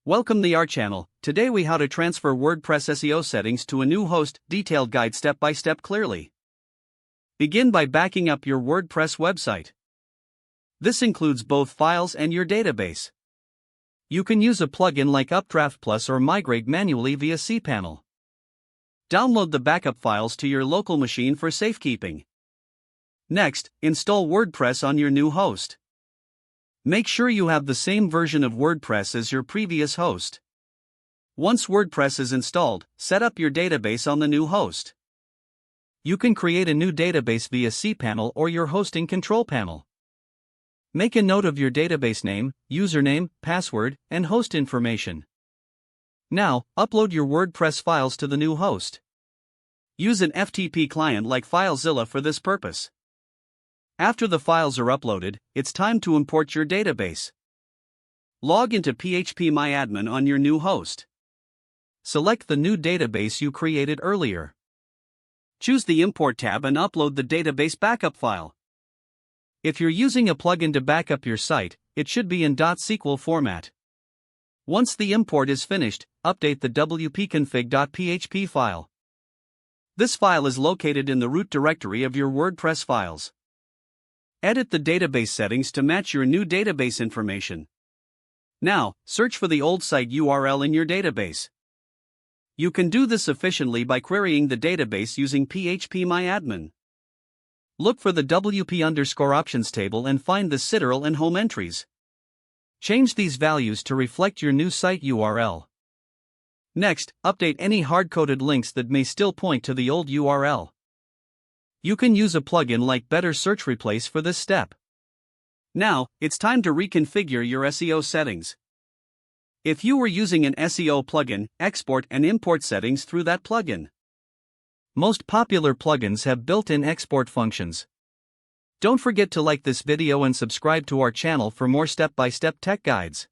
Welcome to our channel. Today we how to transfer WordPress SEO settings to a new host, detailed guide step by step clearly. Begin by backing up your WordPress website. This includes both files and your database. You can use a plugin like Updraft Plus or migrate manually via cPanel. Download the backup files to your local machine for safekeeping. Next, install WordPress on your new host. Make sure you have the same version of WordPress as your previous host. Once WordPress is installed, set up your database on the new host. You can create a new database via cPanel or your hosting control panel. Make a note of your database name, username, password, and host information. Now, upload your WordPress files to the new host. Use an FTP client like FileZilla for this purpose. After the files are uploaded, it's time to import your database. Log into phpMyAdmin on your new host. Select the new database you created earlier. Choose the Import tab and upload the database backup file. If you're using a plugin to backup your site, it should be in .sql format. Once the import is finished, update the wp-config.php file. This file is located in the root directory of your WordPress files. Edit the database settings to match your new database information. Now, search for the old site URL in your database. You can do this efficiently by querying the database using phpMyAdmin. Look for the WP_options table and find the ctrl and home entries. Change these values to reflect your new site URL. Next, update any hard-coded links that may still point to the old URL. You can use a plugin like Better Search Replace for this step. Now, it's time to reconfigure your SEO settings. If you were using an SEO plugin, export and import settings through that plugin. Most popular plugins have built-in export functions. Don't forget to like this video and subscribe to our channel for more step-by-step tech guides.